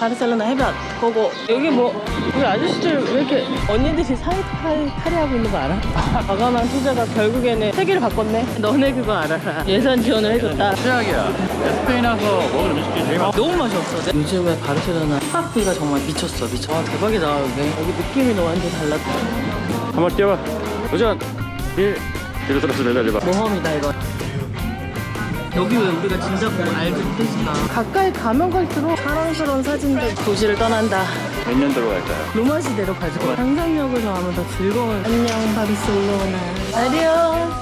바르셀로나 해변 고고. 여기 뭐 우리 아저씨들 왜 이렇게 언니들이 탈의하고 있는 거 알아? 과감한 투자가 결국에는 세계를 바꿨네. 너네 그거 알아라. 예산 지원을 해줬다. 최악이야. 스페인 와서 먹을 음식이 제일 맛있어. 너무 맛이 없어. 요즘에 바르셀로나 숙박비가 정말 미쳤어. 미쳐. 아, 대박이다. 여기 느낌이 너 완전 달랐다. 한번 뛰어봐. 도전. 1. 뒤로 들어서 매달려봐. 모험이다 이거. 여기 왜 우리가 진짜 보고 알지 못했을까? 가까이 가면 갈수록 사랑스러운 사진들. 도시를 떠난다. 몇 년도로 갈까요? 로마 시대로 가지고 상상력을 더하면 더 즐거운. 안녕 바르셀로나. 아디오.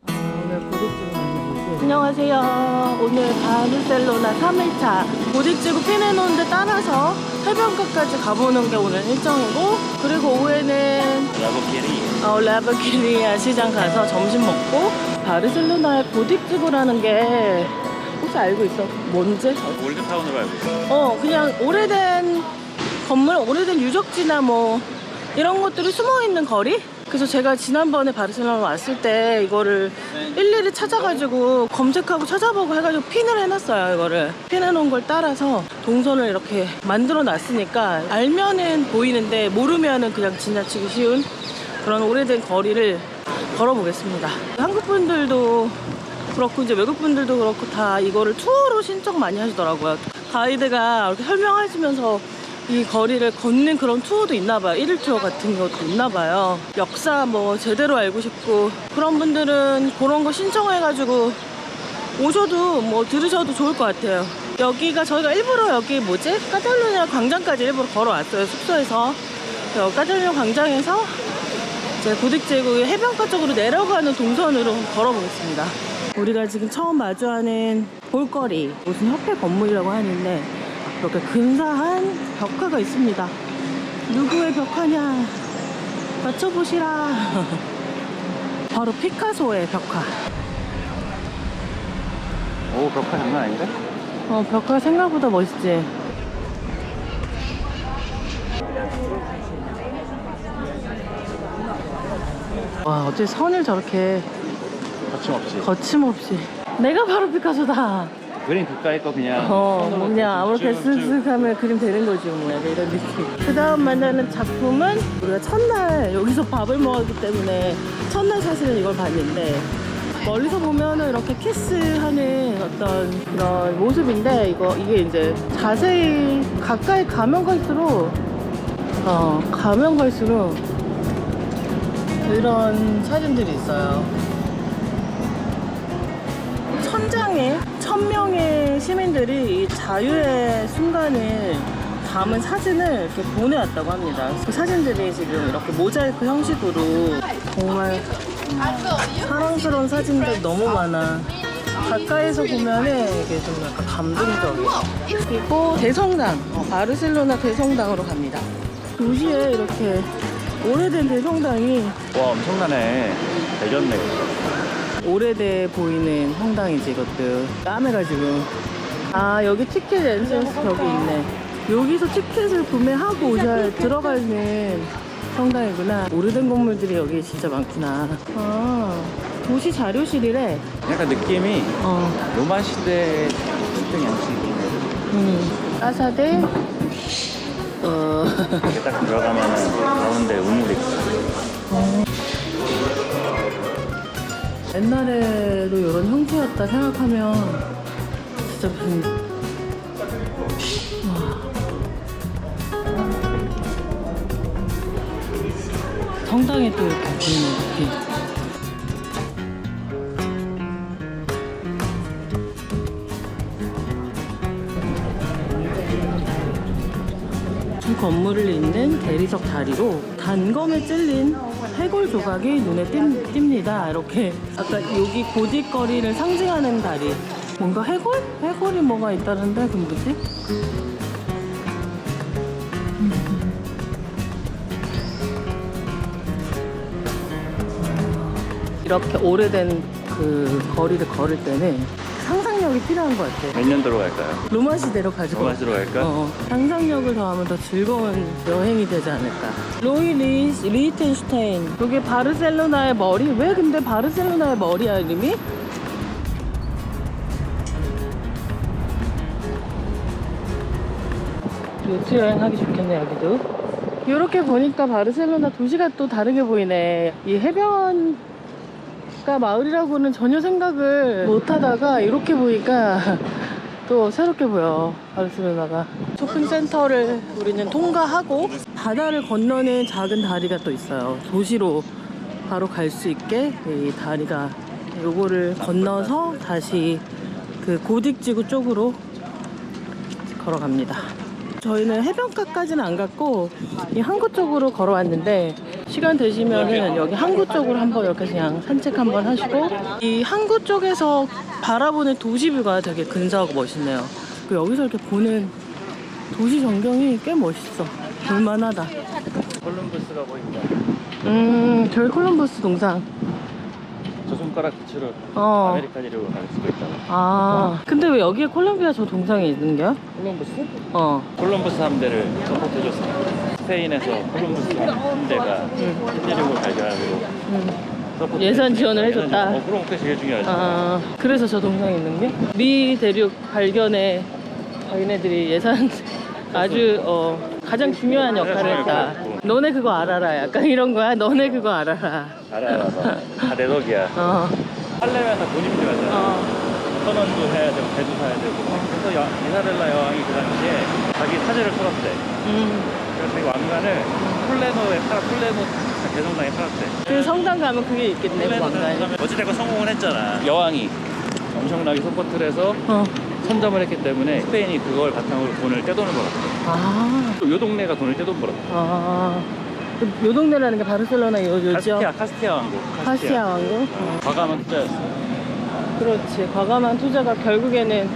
오늘 고딕지구 만나보지. 안녕하세요. 오늘 바르셀로나 3일차 고딕지구 피네논데 따라서 해변가까지 가보는 게 오늘 일정이고, 그리고 오후에는 라브키리아 시장 가서 점심 먹고, 바르셀로나의 고딕지구라는 게 혹시 알고 있어? 뭔지? 올드타운으로 알고 있어. 그냥 오래된 건물, 오래된 유적지나 뭐 이런 것들이 숨어있는 거리? 그래서 제가 지난번에 바르셀로나 왔을 때 이거를 일일이 찾아가지고 검색하고 찾아보고 해가지고 핀을 해놨어요. 이거를 핀해놓은 걸 따라서 동선을 이렇게 만들어 놨으니까 알면은 보이는데 모르면은 그냥 지나치기 쉬운 그런 오래된 거리를 걸어보겠습니다. 한국 분들도 그렇고 이제 외국 분들도 그렇고 다 이거를 투어로 신청 많이 하시더라고요. 가이드가 이렇게 설명해주면서 이 거리를 걷는 그런 투어도 있나봐요. 1일 투어 같은 것도 있나봐요. 역사 뭐 제대로 알고 싶고 그런 분들은 그런 거 신청해가지고 오셔도 뭐 들으셔도 좋을 것 같아요. 여기가 저희가 일부러 여기 카탈루냐 광장까지 일부러 걸어왔어요. 숙소에서. 카탈루냐 광장에서 이제 고딕지구 해변가 쪽으로 내려가는 동선으로 걸어보겠습니다. 우리가 지금 처음 마주하는 볼거리, 무슨 협회 건물이라고 하는데 이렇게 근사한 벽화가 있습니다. 누구의 벽화냐? 맞춰보시라. 바로 피카소의 벽화. 오, 벽화 장난 아닌데? 벽화 생각보다 멋있지? 와, 어떻게 선을 저렇게 거침없이. 내가 바로 피카소다. 그림 그까이 거 그냥 손으로 그냥 아무렇게 쭉, 쭉. 쓱쓱 하면 그림 되는 거지 뭐. 약간 이런 느낌. 그 다음 만나는 작품은 우리가 첫날 여기서 밥을 먹었기 때문에 첫날 사실은 이걸 봤는데, 멀리서 보면은 이렇게 키스하는 어떤 그런 모습인데, 이게 이제 자세히 가까이 가면 갈수록 이런 사진들이 있어요. 천장에 1000명의 시민들이 이 자유의 순간을 담은 사진을 이렇게 보내왔다고 합니다. 그 사진들이 지금 이렇게 모자이크 형식으로 정말 사랑스러운 사진들 너무 많아. 가까이서 보면은 이게 좀 약간 감동적이에요. 그리고 대성당, 바르셀로나 대성당으로 갑니다. 도시에 이렇게 오래된 대성당이, 와, 엄청나네. 대전네. 오래돼 보이는 성당이지. 이것도 까매가지고. 여기 티켓 엔트런스 벽이 있네. 여기서 티켓을 구매하고 들어가는 성당이구나. 오래된 건물들이 여기 진짜 많구나. 도시 자료실이래. 약간 느낌이 로마 시대 집중 양식이네. 까사데. 이렇게 딱 들어가면은 가운데 우물이 있어. 옛날에도 이런 형태였다 생각하면 진짜 무슨, 성당에 또 이렇게 보이는 느낌. 두 건물을 잇는 대리석 다리로 단검에 찔린 해골 조각이 눈에 띕니다. 이렇게 아까 여기 고딕거리를 상징하는 다리. 뭔가 해골? 해골이 뭐가 있다는데 그건 뭐지? 이렇게 오래된 그 거리를 걸을 때는 상상력이 필요한 것 같아. 몇 년도로 갈까요? 로마 시대로 가지고. 로마 시대로 갈까? 상상력을 더하면 더 즐거운 여행이 되지 않을까. 로이 리히텐슈타인. 여기 바르셀로나의 머리? 왜 근데 바르셀로나의 머리야 이름이? 요트 여행하기 좋겠네 여기도. 이렇게 보니까 바르셀로나 도시가 또 다르게 보이네. 이 해변가 마을이라고는 전혀 생각을 못 하다가 이렇게 보니까 또 새롭게 보여 바르셀로나가. 쇼핑센터를 우리는 통과하고 바다를 건너는 작은 다리가 또 있어요. 도시로 바로 갈 수 있게 이 다리가, 요거를 건너서 다시 그 고딕지구 쪽으로 걸어갑니다. 저희는 해변가까지는 안 갔고 이 항구 쪽으로 걸어왔는데, 시간 되시면은 여기 항구 쪽으로 한번 이렇게 그냥 산책 한번 하시고, 이 항구 쪽에서 바라보는 도시뷰가 되게 근사하고 멋있네요. 그리고 여기서 이렇게 보는 도시 전경이 꽤 멋있어. 볼만하다. 콜룸부스가 보인다. 저기 콜럼버스 동상. 저 손가락 끝으로 어. 아메리칸 이름으로 갈 수도 있다. 아, 근데 왜 여기에 콜롬비아 저 동상이 있는 거야? 콜럼부스? 어. 콜럼부스 함대를 서포트해줬어. 스페인에서 콜럼부스 함대가 현지력을 발견하고 서포트. 예산 지원을 해줬다. 그럼 그게 제일 중요하지. 아, 그래서 저 동상이 있는 게? 미 대륙 발견에 자기네들이 예산 아주 가장 중요한 역할을 했다. 너네 그거 알아라. 약간 이런 거야. 너네 그거 알아라. 알아. 다 내 덕이야. 하려면 다 돈이 필요하잖아. 선원도 해야 되고 배도 사야 되고. 그래서 이사벨라 여왕이 그 당시에 자기 사제를 팔았대. 그래서 자기 왕관을 폴레노 대성당에 팔았대. 그 성당 가면 그게 있겠네. 그 왕관이. 어찌됐건 성공을 했잖아. 여왕이 엄청나게 서포트를 해서 선점을 했기 때문에 스페인이 그걸 바탕으로 돈을 떼돈을 벌었대. 아. 또 요 동네가 돈을 떼돈 벌었대. 아. 요 동네라는 게 바르셀로나 요 지역? 카스티아 왕국. 카스티아 왕국? 과감한 투자였어. 그렇지. 과감한 투자가 결국에는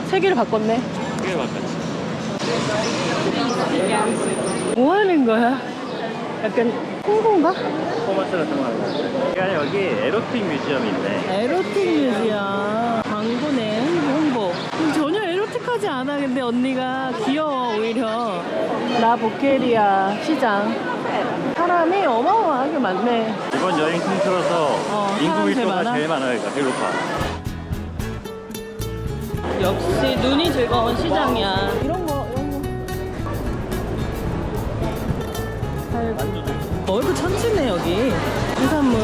세계를 바꿨네. 그게 맞겠지. 뭐 하는 거야? 약간 홍보인가? 퍼포먼스 같은 거 하는 거. 그게 아니라 여기 에로틱 뮤지엄이 있네. 에로틱 뮤지엄. 광고네. 홍보. 전혀 에로틱하지 않아. 근데 언니가 귀여워 오히려. 라 보케리아 시장. 사람이 어마어마하게 많네. 이번 여행 통틀어서 인구 사람 제일 밀도가 많아? 제일 많아. 여기가 제일 높아. 역시 눈이 즐거운 시장이야. 이런 거. 넓은 천지네 여기. 해산물.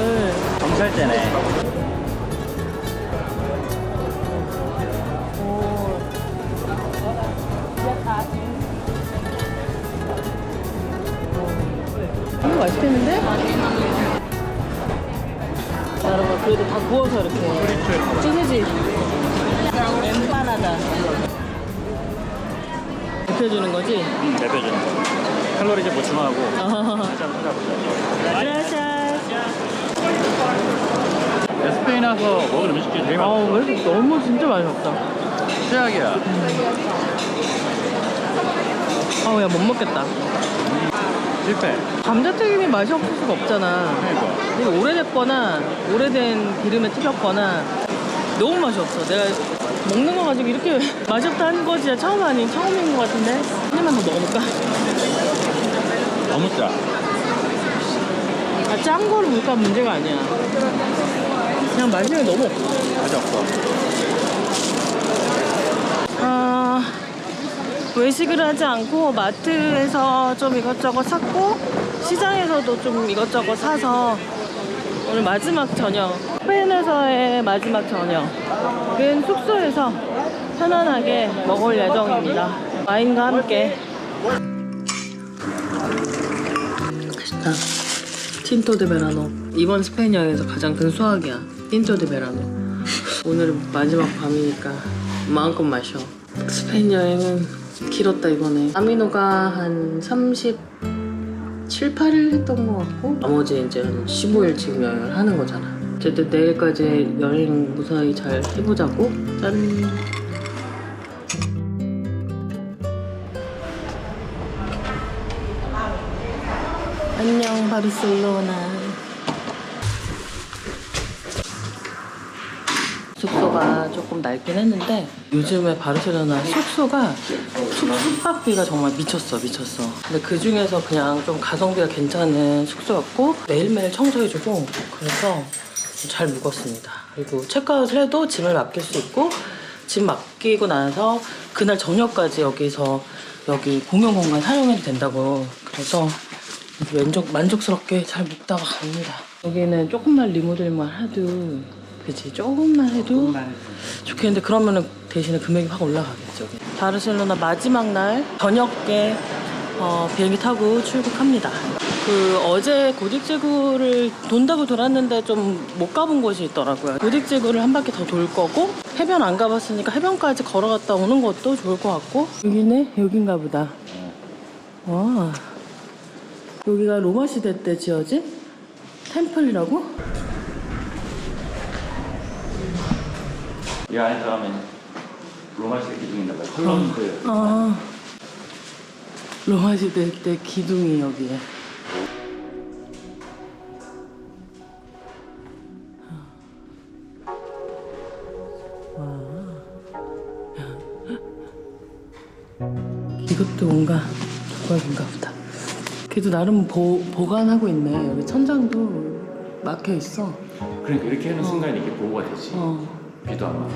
경찰제네. 이거 맛있겠는데? 자, 여러분 그래도 다 구워서 이렇게 소세지 엠파나다 데펴주는 거지? 대표주는 거. 칼로리 좀 보충하고 어. 한잔 찾아보자. 그라샤스. 스페인 와서 먹은 음식 중에 제일 많아. 왜 이렇게 너무 진짜 맛있었다. 최악이야. 야 못 먹겠다. 실패. 감자튀김이 맛이 없을 수가 없잖아. 그러니까. 이게 오래됐거나 오래된 기름에 튀겼거나 너무 맛이 없어. 내가 먹는 거 가지고 이렇게 맛이 없다 하는 거 진짜 처음인 것 같은데. 한 입만 더 먹어볼까? 너무 짜. 짠 거를 물까 문제가 아니야. 그냥 맛있는 게 너무 없어. 맛이 없어. 외식을 하지 않고 마트에서 좀 이것저것 샀고 시장에서도 좀 이것저것 사서 오늘 마지막 저녁, 스페인에서의 마지막 저녁은 숙소에서 편안하게 먹을 예정입니다. 와인과 함께. 맛있다. 틴토 데 베라노. 이번 스페인 여행에서 가장 큰 수확이야. 틴토 데 베라노. 오늘은 마지막 밤이니까 마음껏 마셔. 스페인 여행은 길었다 이번에. 아미노가 한 37, 8일 했던 것 같고 나머지 이제 한 15일 지금 여행을 하는 거잖아. 어쨌든 내일까지 여행 무사히 잘 해보자고. 짠. 안녕 바르셀로나. 숙소가 조금 낡긴 했는데 요즘에 바르셀로나 숙소가 숙박비가 정말 미쳤어. 근데 그 중에서 그냥 좀 가성비가 괜찮은 숙소였고 매일매일 청소해주고 그래서 잘 묵었습니다. 그리고 체크아웃을 해도 짐을 맡길 수 있고 짐 맡기고 나서 그날 저녁까지 여기서 여기 공용 공간 사용해도 된다고. 그래서 만족스럽게 잘 묵다가 갑니다. 여기는 조금만 리모델만 해도, 그치, 조금만 해도 좋겠는데, 그러면은 대신에 금액이 확 올라가겠죠. 바르셀로나 마지막 날 저녁에 비행기 타고 출국합니다. 어제 고딕제구를 돈다고 돌았는데 좀 못 가본 곳이 있더라고요. 고딕제구를 한 바퀴 더 돌 거고, 해변 안 가봤으니까 해변까지 걸어갔다 오는 것도 좋을 것 같고. 여기네? 여긴가 보다. 와, 여기가 로마 시대 때 지어진 템플이라고? 이 안에 들어가면 로마 시대 기둥이 있나 봐요. 컬럼들. 로마 시대 때 기둥이 여기에. 이것도 뭔가 조각인가 보다. 그래도 나름 보관하고 있네. 여기 천장도 막혀 있어. 그러니까 이렇게 하는 순간 이게 보호가 되지. 비도 안 와.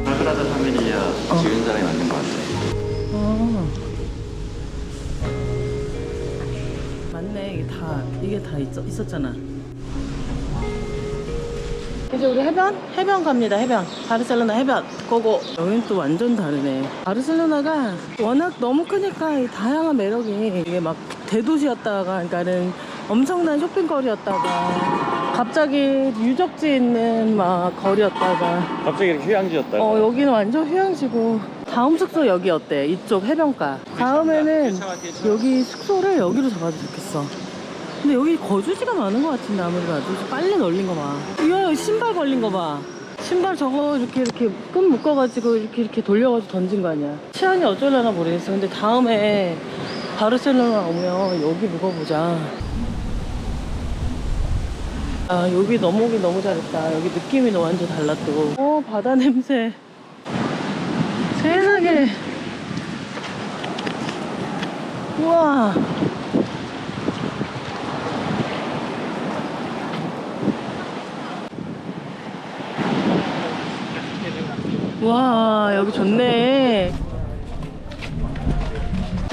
사그라다 파밀리아 지은 사람이 만든 것 같아. 맞네. 이게 다 있었잖아. 이제 우리 해변 갑니다. 해변. 바르셀로나 해변. 고고. 여긴 또 완전 다르네. 바르셀로나가 워낙 너무 크니까 이 다양한 매력이, 이게 막 대도시였다가, 그러니까는 엄청난 쇼핑거리였다가, 갑자기 유적지 있는 막 거리였다가, 갑자기 이렇게 휴양지였다. 여기는 완전 휴양지고. 다음 숙소 여기 어때? 이쪽 해변가. 다음에는 여기 숙소를 여기로 잡아도 좋겠어. 근데 여기 거주지가 많은 것 같은데, 아무래도 아주 빨리 널린 거 봐. 이거 신발 걸린 거 봐. 신발 저거 이렇게 끈 묶어가지고 이렇게 돌려가지고 던진 거 아니야. 치안이 어쩌려나 모르겠어. 근데 다음에 바르셀로나 오면 여기 묵어보자. 아, 여기 오긴 너무 잘했다. 여기 느낌이 완전 달라 또. 바다 냄새. 세상에. 우와. 와, 여기 좋네.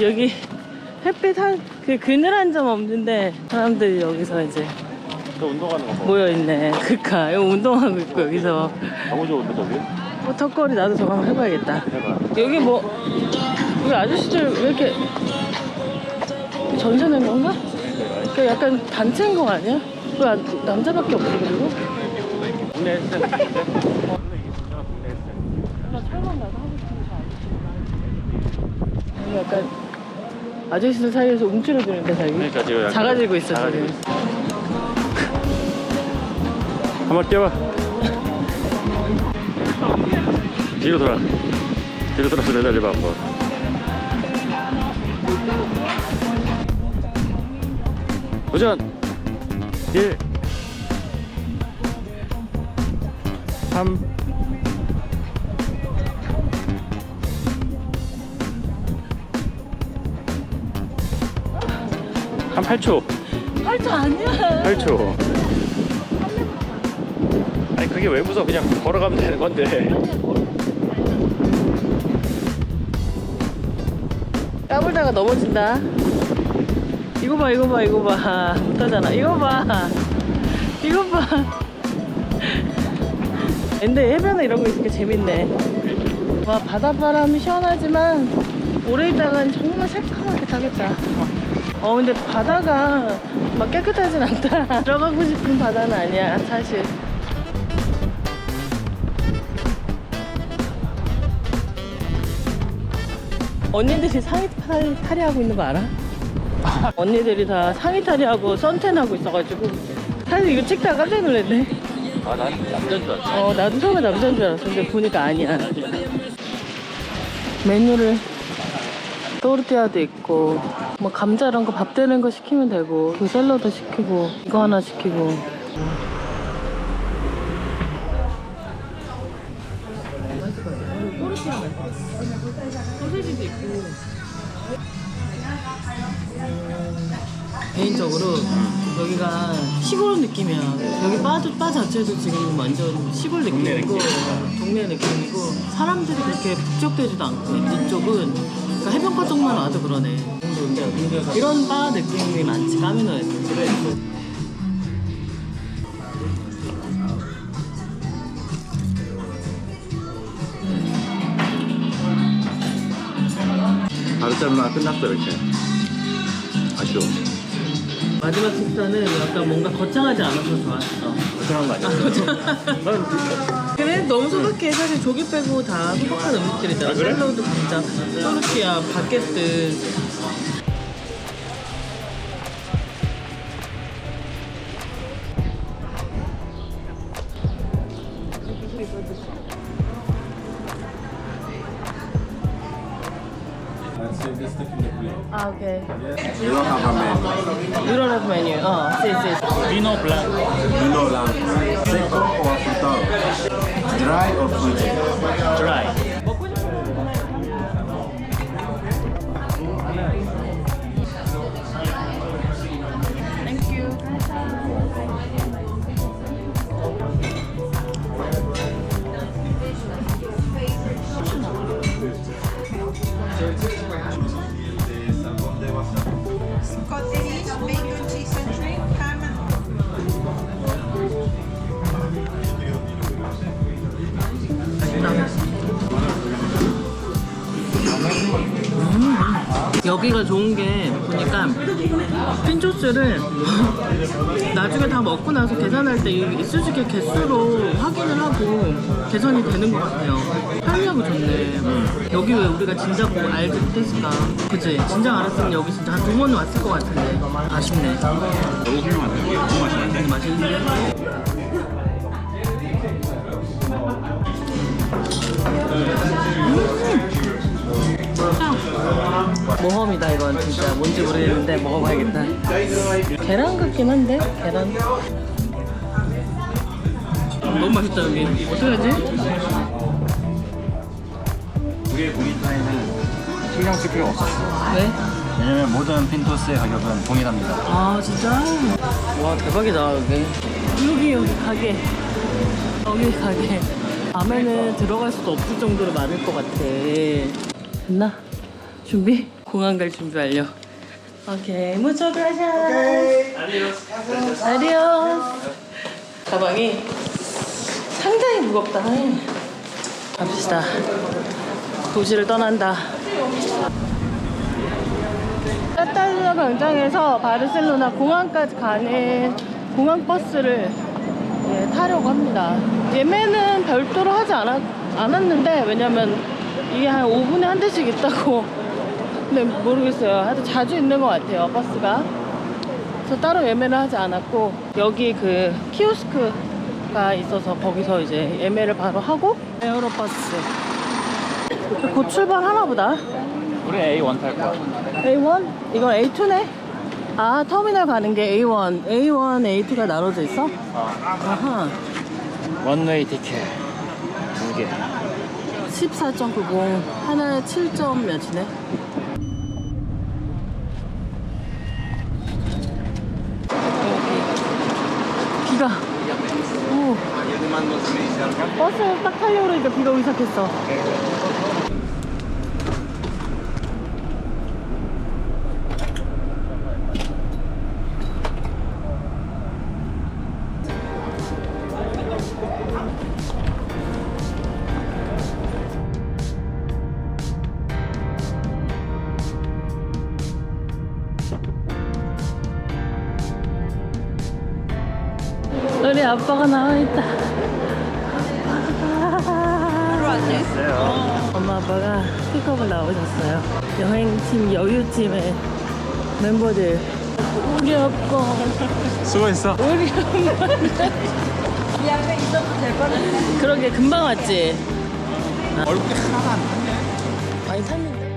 여기 햇빛 그늘 한 점 없는데 사람들이 여기서 이제 저 운동하는 거 봐. 모여있네. 그니까 여기 운동하고 있고 여기서 너무 좋은데 저기? 턱걸이 나도 저거 한번 해봐야겠다. 해봐. 여기 여기 아저씨들 왜 이렇게 전세 낸 건가? 그 약간 단체인 거 아니야? 왜 남자밖에 없어 그리고? 국내 헬스는 국내 헬스. 나 촬영 나도 하고 싶은데 여기 약간 아저씨들 사이에서 움츠러드는데 사이. 그러니까 지금 약간 작아지고 있어 지금. 한번 뛰어봐. 뒤로 돌아서 매달려봐 한번. 도전! 1 3 한 8초. 8초 아니야. 8초. 아니 그게 왜 무서워? 그냥 걸어가면 되는 건데. 까불다가 넘어진다. 이거 봐. 못하잖아. 이거 봐. 근데 해변에 이런 거 있으니까 재밌네. 와, 바닷바람이 시원하지만 오래 있다간 정말 새카맣게 타겠다. 근데 바다가 막 깨끗하진 않다. 들어가고 싶은 바다는 아니야 사실. 언니들이 상의 탈의하고 있는 거 알아? 언니들이 다 상의 탈의하고 선탠하고 있어가지고 사실 이거 찍다가 깜짝 놀랐네. 아, 난 남자인 줄 알았어. 나도 처음에 남자인 줄 알았어. 근데 보니까 아니야. 메뉴를 또르띠아도 있고 뭐 감자 이런 거 밥 되는 거 시키면 되고 그 샐러드 시키고 이거 하나 시키고. 또르띠아 소세지도 있고. 개인적으로 여기가 시골 느낌이야. 여기 바 자체도 지금 완전 시골 느낌이고 동네 느낌이고 사람들이 그렇게 북적대지도 않고 이쪽은 그러니까 해변가 쪽만 와도 그러네. 이런 바 느낌이 많지 까미노에서. 바르셀로나 끝났어 이렇게. 아쉬워. 마지막 식사는 약간 뭔가 거창하지 않아서 좋았어. 그런 거 아니야? 그래? 너무 소박해. 사실 조기 빼고 다 소박한 음식들이잖아. 아, 그래? 샐러드, 감자, 토르티아, 바게트. 아, 오케이. You don't have a menu. You don't have menu. sí. 비노 블랑. Vino blanco. Seco o afrutado. Dry or fruity. 드라이. Cottage, bacon, cheese and shrimp, ham and 여기가 좋은 게 보니까 핀초스를 나중에 다 먹고 나서 계산할 때 이 수직의 개수로 확인을 하고 계산이 되는 것 같아요. 편리하고 좋네. 여기 왜 우리가 진작 알지 못했을까? 그치? 진작 알았으면 여기 진짜 한 2번 왔을 것 같은데 아쉽네. 너무 훌륭한데? 너무 맛있는데? 맛있는데? 모험이다 이건 진짜 뭔지 모르겠는데 먹어봐야겠다. 계란 같긴 한데 계란 너무 맛있다 여기. 어떻게 하지? 우리의 고기타에는 신경 쓸 필요가 없었어. 왜? 왜냐면 모든 핀토스의 가격은 동일합니다. 아 진짜? 와 대박이다 여기. 여기 가게. 여기 가게. 밤에는 들어갈 수도 없을 정도로 많을 것 같아. 됐나? 준비? 공항 갈 준비 완료. 오케이, muchas gracias. Adiós. 가방이 상당히 무겁다. 갑시다. 도시를 떠난다. 카탈루냐 광장에서 바르셀로나 공항까지 가는 공항 버스를 타려고 합니다. 예매는 별도로 하지 않았는데 왜냐면 이게 한 5분에 한 대씩 있다고. 근데 모르겠어요. 하여튼 자주 있는 것 같아요 버스가. 그래서 따로 예매를 하지 않았고 여기 그 키오스크가 있어서 거기서 이제 예매를 바로 하고 에어로버스 곧 출발하나 보다. 우리 A1 탈 거야. A1? 이건 A2네? 아 터미널 가는 게 A1, A2가 나눠져 있어? 아하. 원웨이 티켓 2개. 14.90 하나에 7점 몇이네. 비가 오 버스 딱 타려고 그러니까 비가 오기 시작했어. 우리 아빠가 나와있다. 안녕하세요. 엄마 아빠가 픽업을 나오셨어요. 여행팀 여유팀의 멤버들. 우리 아빠. 수고했어. 우리 엄마. 이 앞에 있어도 될 뻔했네. 그러게 금방 왔지. 얼굴이 하나도 안 나네. 많이 탔는데.